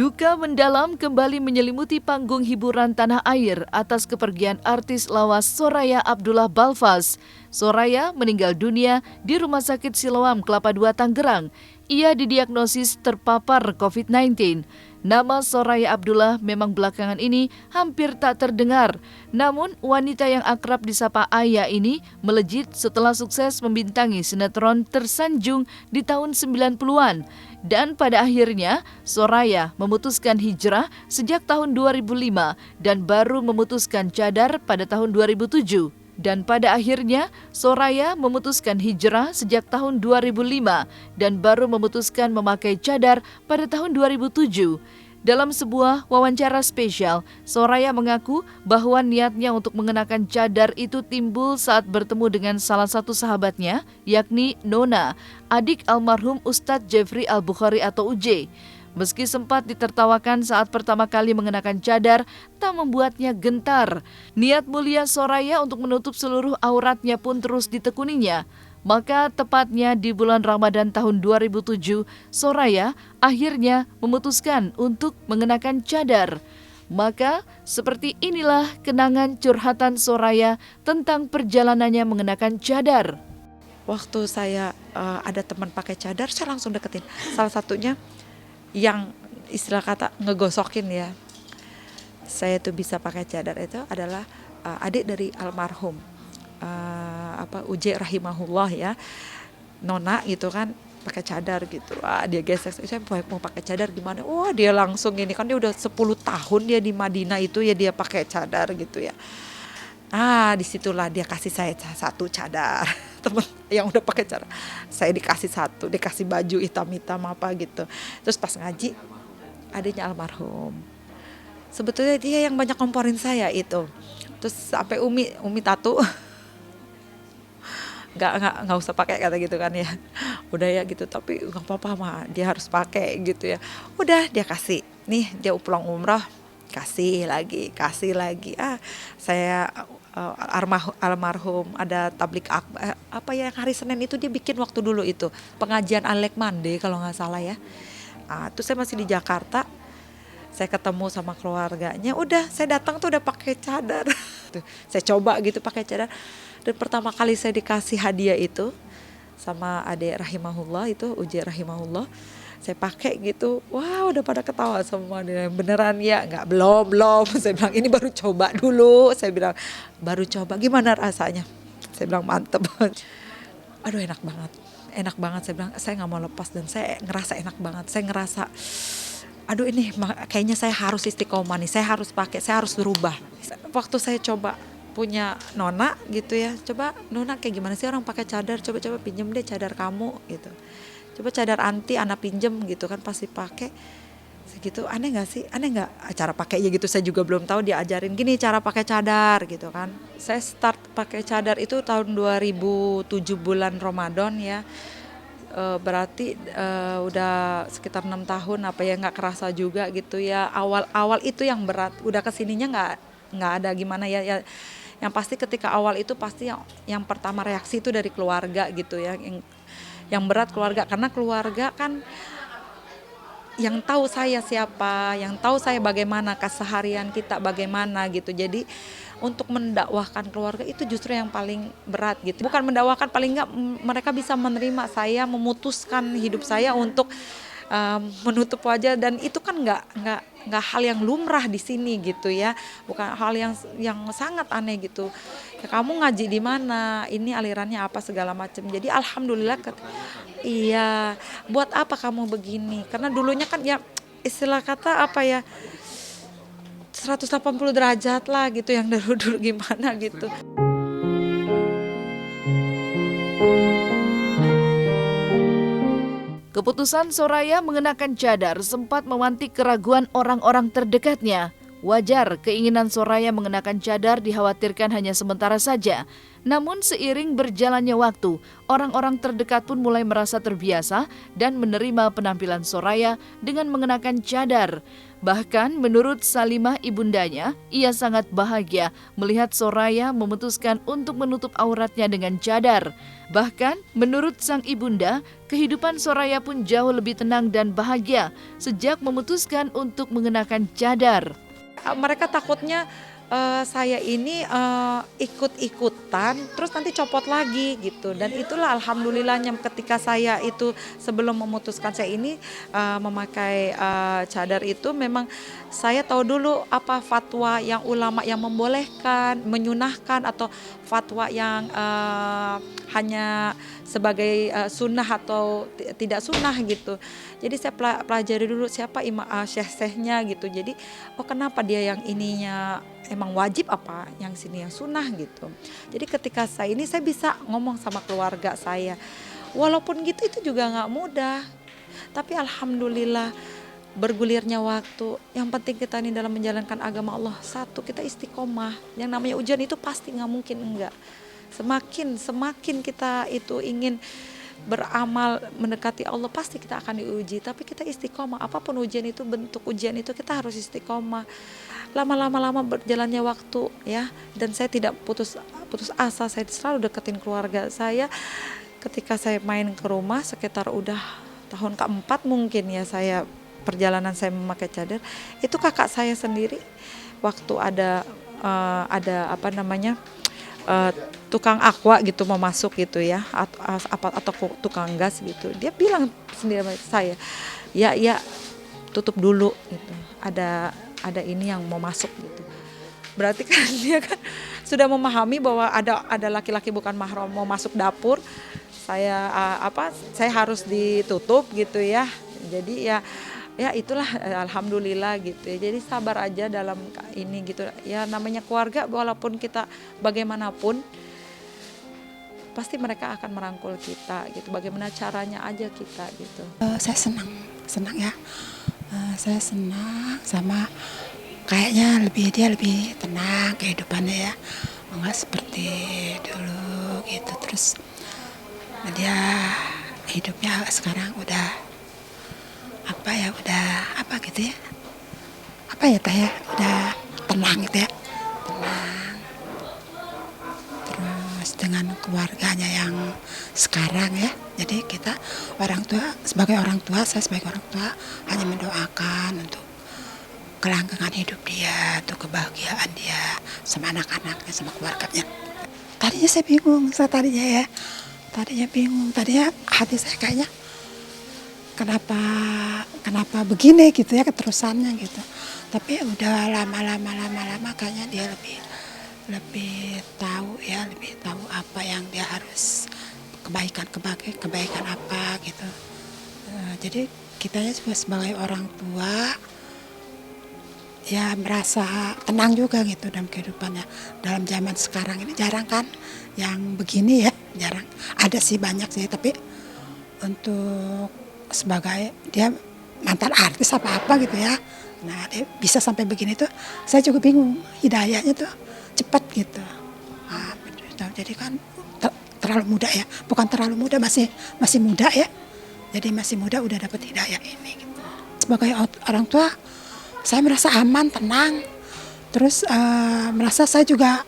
Duka mendalam kembali menyelimuti panggung hiburan tanah air atas kepergian artis lawas Soraya Abdullah Balfas. Soraya meninggal dunia di Rumah Sakit Siloam Kelapa II Tangerang. Ia didiagnosis terpapar COVID-19. Nama Soraya Abdullah memang belakangan ini hampir tak terdengar. Namun wanita yang akrab disapa Ayah ini melejit setelah sukses membintangi sinetron Tersanjung di tahun 90-an. Dan pada akhirnya Soraya memutuskan hijrah sejak tahun 2005 dan baru memutuskan cadar pada tahun 2007. Dan pada akhirnya Soraya memutuskan hijrah sejak tahun 2005 dan baru memutuskan memakai cadar pada tahun 2007. Dalam sebuah wawancara spesial, Soraya mengaku bahwa niatnya untuk mengenakan cadar itu timbul saat bertemu dengan salah satu sahabatnya, yakni Nona, adik almarhum Ustadz Jeffrey Al-Bukhari atau UJ. Meski sempat ditertawakan saat pertama kali mengenakan cadar, tak membuatnya gentar. Niat mulia Soraya untuk menutup seluruh auratnya pun terus ditekuninya. Maka tepatnya di bulan Ramadan tahun 2007, Soraya akhirnya memutuskan untuk mengenakan cadar. Maka seperti inilah kenangan curhatan Soraya tentang perjalanannya mengenakan cadar. Waktu saya ada teman pakai cadar, saya langsung deketin. Salah satunya yang istilah kata ngegosokin ya. Saya tuh bisa pakai cadar itu adalah adik dari almarhum Uj rahimahullah ya. Nona gitu kan pakai cadar gitu. Dia gesek, saya mau pakai cadar gimana? Wah, dia langsung ini kan dia udah 10 tahun dia di Madinah itu ya dia pakai cadar gitu ya. Disitulah dia kasih saya satu cadar. Teman yang udah pakai cadar, saya dikasih satu, dikasih baju hitam-hitam apa gitu. Terus pas ngaji, adiknya almarhum. Sebetulnya dia yang banyak komporin saya itu. Terus sampai Umi tato, nggak usah pakai kata gitu kan ya. Udah ya gitu, tapi nggak apa-apa mah, dia harus pakai gitu ya. Udah dia kasih, nih dia pulang umrah, kasih lagi. Saya almarhum ada tablik yang hari Senin itu dia bikin waktu dulu itu pengajian Alek Mande kalau nggak salah ya. Terus saya masih di Jakarta, saya ketemu sama keluarganya, udah saya datang tuh udah pakai cadar. Saya coba gitu pakai cadar, dan pertama kali saya dikasih hadiah itu sama adik rahimahullah itu Uj rahimahullah, saya pakai gitu, wah udah pada ketawa semua. Beneran ya? Nggak, belum. Saya bilang ini baru coba dulu. Saya bilang baru coba, gimana rasanya? Saya bilang mantep. Aduh enak banget. Saya bilang saya nggak mau lepas dan saya ngerasa enak banget. Saya ngerasa, aduh ini kayaknya saya harus istiqomah nih. Saya harus pakai, saya harus berubah. Waktu saya coba punya Nona gitu ya, coba Nona kayak gimana sih orang pakai cadar? Coba pinjem deh cadar kamu gitu. Coba cadar anti anak pinjem gitu kan, pasti pakai segitu. Aneh nggak cara pakainya gitu? Saya juga belum tahu, dia ajarin gini cara pakai cadar gitu kan. Saya start pakai cadar itu tahun 2007 bulan Ramadan ya. Berarti udah sekitar 6 tahun apa ya, nggak kerasa juga gitu ya. Awal itu yang berat, udah kesininya nggak ada gimana ya. Yang pasti ketika awal itu pasti yang pertama reaksi itu dari keluarga gitu ya. Yang berat keluarga, karena keluarga kan yang tahu saya siapa, yang tahu saya bagaimana keseharian kita bagaimana gitu. Jadi untuk mendakwahkan keluarga itu justru yang paling berat gitu. Bukan mendakwahkan, paling enggak mereka bisa menerima saya, memutuskan hidup saya untuk menutup wajah, dan itu kan nggak hal yang lumrah di sini gitu ya, bukan hal yang sangat aneh gitu. Ya, kamu ngaji di mana, ini alirannya apa segala macam. Jadi alhamdulillah iya, buat apa kamu begini, karena dulunya kan ya istilah kata 180 derajat lah gitu, yang dulu gimana gitu. Keputusan Soraya mengenakan cadar sempat memantik keraguan orang-orang terdekatnya. Wajar keinginan Soraya mengenakan cadar dikhawatirkan hanya sementara saja. Namun seiring berjalannya waktu, orang-orang terdekat pun mulai merasa terbiasa dan menerima penampilan Soraya dengan mengenakan cadar. Bahkan menurut Salimah ibundanya, ia sangat bahagia melihat Soraya memutuskan untuk menutup auratnya dengan cadar. Bahkan menurut sang ibunda, kehidupan Soraya pun jauh lebih tenang dan bahagia sejak memutuskan untuk mengenakan cadar. Mereka takutnya saya ini ikut-ikutan terus nanti copot lagi gitu, dan itulah alhamdulillahnya ketika saya itu sebelum memutuskan saya ini memakai cadar itu memang saya tahu dulu apa fatwa yang ulama yang membolehkan, menyunahkan, atau fatwa yang hanya sebagai sunnah atau tidak sunnah gitu. Jadi saya pelajari dulu siapa syekh-syekhnya gitu. Jadi kenapa dia yang ininya emang wajib, apa yang sini yang sunnah gitu. Jadi ketika saya bisa ngomong sama keluarga saya. Walaupun gitu itu juga nggak mudah. Tapi alhamdulillah bergulirnya waktu. Yang penting kita ini dalam menjalankan agama Allah, satu, kita istiqomah. Yang namanya ujian itu pasti nggak mungkin enggak. Semakin kita itu ingin beramal mendekati Allah, pasti kita akan diuji. Tapi kita istiqomah, apapun ujian itu, bentuk ujian itu, kita harus istiqomah. Lama berjalannya waktu ya, dan saya tidak putus asa. Saya selalu deketin keluarga saya. Ketika saya main ke rumah sekitar udah tahun keempat mungkin ya, perjalanan saya memakai cadar, itu kakak saya sendiri waktu ada tukang aqua gitu mau masuk gitu ya, atau tukang gas gitu, dia bilang sendiri sama saya, ya tutup dulu gitu, ada ini yang mau masuk gitu. Berarti kan dia kan sudah memahami bahwa ada laki-laki bukan mahram mau masuk dapur, saya harus ditutup gitu ya. Jadi ya itulah alhamdulillah gitu ya. Jadi sabar aja dalam ini gitu ya, namanya keluarga, walaupun kita bagaimanapun pasti mereka akan merangkul kita gitu, bagaimana caranya aja kita gitu. Saya senang ya. Saya senang sama kayaknya dia lebih tenang kehidupannya ya, nggak seperti dulu gitu. Terus dia hidupnya sekarang udah udah tenang gitu ya, tenang. Terus dengan keluarganya yang sekarang ya, jadi kita saya sebagai orang tua hanya mendoakan untuk kelanggengan hidup dia, untuk kebahagiaan dia sama anak-anaknya, sama keluarganya. Tadinya saya bingung, tadinya hati saya kayaknya kenapa begini gitu ya keterusannya gitu. Tapi udah lama kayaknya dia lebih tahu apa yang dia harus, kebaikan apa gitu. Jadi kitanya juga sebagai orang tua ya merasa tenang juga gitu dalam kehidupannya. Dalam zaman sekarang ini jarang kan yang begini ya, jarang. Ada sih, banyak sih, tapi untuk sebagai dia mantan artis apa gitu ya, nah dia bisa sampai begini tuh saya juga bingung, hidayahnya tuh cepat gitu. Nah, jadi kan terlalu muda ya, bukan terlalu muda, masih muda ya, jadi masih muda udah dapat hidayah ini gitu. Sebagai orang tua saya merasa aman, tenang, terus merasa saya juga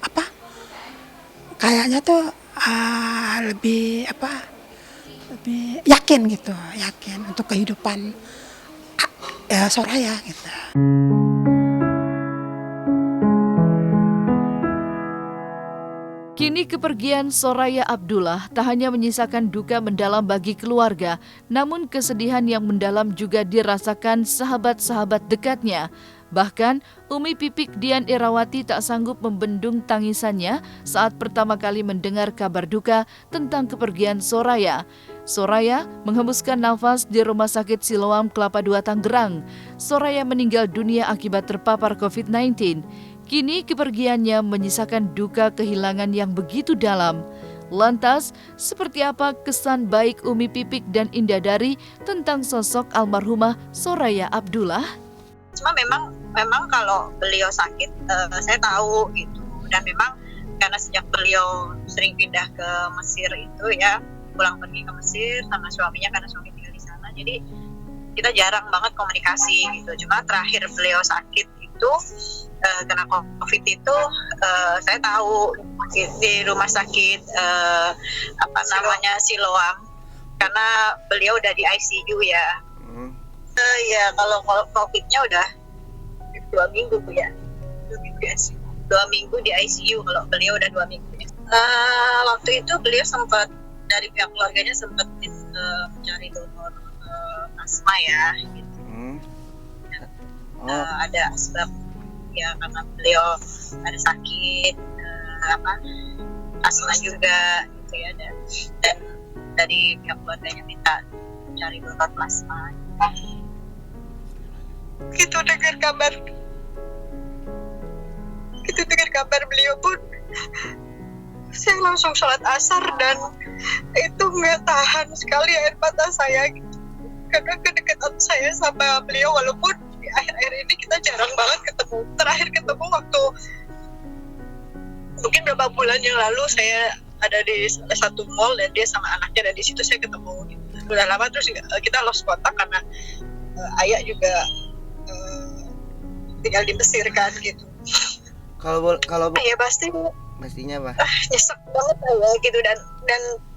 kayaknya tuh lebih yakin untuk kehidupan Soraya gitu. Kini kepergian Soraya Abdullah tak hanya menyisakan duka mendalam bagi keluarga, namun kesedihan yang mendalam juga dirasakan sahabat-sahabat dekatnya. Bahkan Umi Pipik Dian Irawati tak sanggup membendung tangisannya saat pertama kali mendengar kabar duka tentang kepergian Soraya. Soraya menghembuskan nafas di Rumah Sakit Siloam Kelapa II Tangerang. Soraya meninggal dunia akibat terpapar COVID-19. Kini kepergiannya menyisakan duka kehilangan yang begitu dalam. Lantas, seperti apa kesan baik Umi Pipik dan Indadari tentang sosok almarhumah Soraya Abdullah? Cuma memang kalau beliau sakit, saya tahu gitu. Dan memang karena sejak beliau sering pindah ke Mesir itu ya, pulang pergi ke Mesir sama suaminya karena suami tinggal di sana. Jadi kita jarang banget komunikasi gitu. Cuma terakhir beliau sakit itu kena COVID itu saya tahu di rumah sakit Siloam, karena beliau udah di ICU ya. Ya kalau COVID-nya udah 2 minggu ya. 2 minggu di ICU, kalau beliau udah 2 minggu. Waktu itu beliau sempat, dari pihak keluarganya sempat mencari donor plasma ya. Gitu. Ada sebab ya karena beliau ada sakit, asma juga gitu ya, dan dari pihak keluarganya minta cari donor plasma. Gitu dengar kabar beliau pun, saya langsung sholat asar dan itu nggak tahan sekali air mata saya gitu. Karena kedekatan saya sama beliau, walaupun di akhir-akhir ini kita jarang banget ketemu. Terakhir ketemu waktu mungkin beberapa bulan yang lalu, saya ada di salah satu mall dan dia sama anaknya, dan di situ saya ketemu gitu. Udah lama terus kita lost kontak karena ayah juga tinggal di Mesir kan gitu. Kalau ya pastinya apa? Nyesek banget ya gitu, dan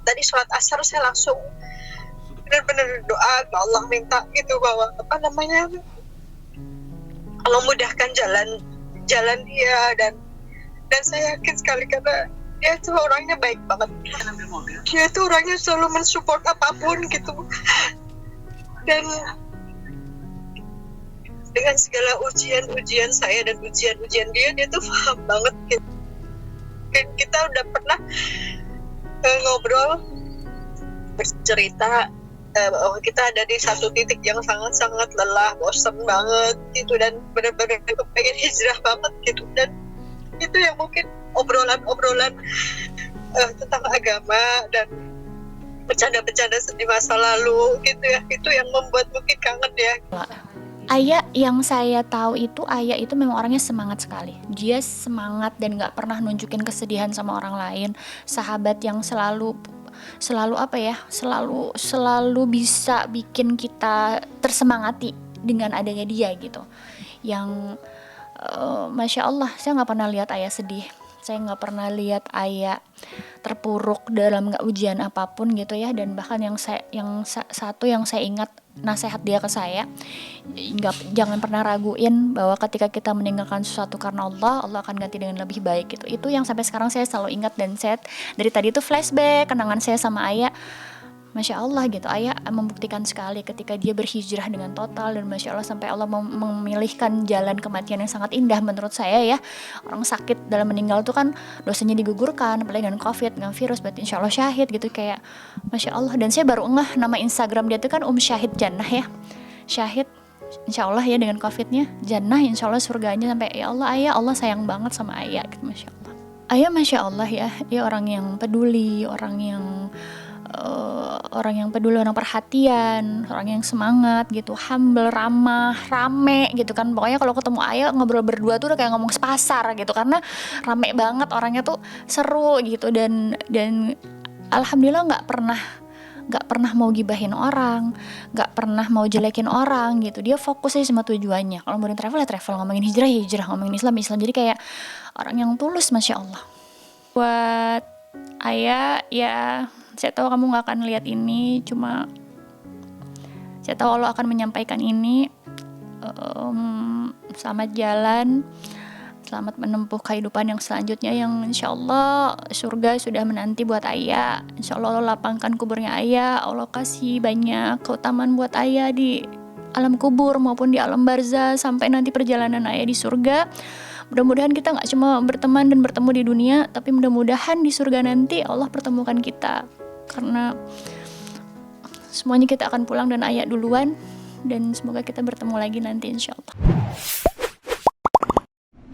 tadi sholat asar saya langsung benar-benar doa ke Allah, minta gitu bahwa Allah mudahkan jalan dia, dan saya yakin sekali karena dia tuh orangnya baik banget. Dia tuh orangnya selalu mensupport apapun gitu, dan dengan segala ujian saya dan ujian dia tuh paham banget gitu. Dan kita udah pernah ngobrol, bercerita bahwa kita ada di satu titik yang sangat-sangat lelah, bosan banget gitu, dan benar-benar pengen hijrah banget gitu. Dan itu yang mungkin obrolan tentang agama dan bercanda-bercanda di masa lalu gitu ya, itu yang membuat mungkin kangen ya. Ayah yang saya tahu itu, Ayah itu memang orangnya semangat sekali. Dia semangat dan gak pernah nunjukin kesedihan sama orang lain. Sahabat yang selalu bisa bikin kita tersemangati dengan adanya dia gitu. Yang Masya Allah, saya gak pernah lihat Ayah sedih. Saya gak pernah lihat Ayah terpuruk dalam ujian apapun gitu ya. Dan bahkan yang saya ingat, nasihat dia ke saya, jangan pernah raguin bahwa ketika kita meninggalkan sesuatu karena Allah akan ganti dengan lebih baik gitu. Itu yang sampai sekarang saya selalu ingat, dan saya dari tadi itu flashback kenangan saya sama Ayah. Masya Allah gitu, Ayah membuktikan sekali ketika dia berhijrah dengan total, dan Masya Allah sampai Allah memilihkan jalan kematian yang sangat indah menurut saya ya. Orang sakit dalam meninggal tuh kan dosanya digugurkan, apalagi dengan COVID, dengan virus, berarti Insya Allah syahid gitu, kayak Masya Allah. Dan saya baru ngeh nama Instagram dia tuh kan Syahid Jannah ya, Syahid Insya Allah ya dengan COVID-nya, Jannah Insya Allah surganya. Sampai ya Allah, Ayah, Allah sayang banget sama Ayah gitu, Masya Allah. Ayah Masya Allah ya, dia orang yang peduli, orang yang peduli, orang perhatian, orang yang semangat gitu, humble, ramah, rame gitu kan. Pokoknya kalau ketemu Ayah ngobrol berdua tuh udah kayak ngomong sepasar gitu, karena rame banget orangnya tuh, seru gitu. Dan alhamdulillah nggak pernah mau gibahin orang, nggak pernah mau jelekin orang gitu. Dia fokus aja sama tujuannya. Kalau mau travel ya travel, ngomongin hijrah ya hijrah, ngomongin Islam. Jadi kayak orang yang tulus, Masya Allah. Buat Ayah ya, saya tahu kamu gak akan lihat ini, cuma saya tahu Allah akan menyampaikan ini. Selamat jalan, selamat menempuh kehidupan yang selanjutnya, yang insya Allah surga sudah menanti buat Ayah. Insya Allah Allah lapangkan kuburnya Ayah, Allah kasih banyak keutamaan buat Ayah di alam kubur maupun di alam barzah, sampai nanti perjalanan Ayah di surga. Mudah-mudahan kita gak cuma berteman dan bertemu di dunia, tapi mudah-mudahan di surga nanti Allah pertemukan kita. Karena semuanya kita akan pulang dan Ayah duluan, dan semoga kita bertemu lagi nanti insya Allah.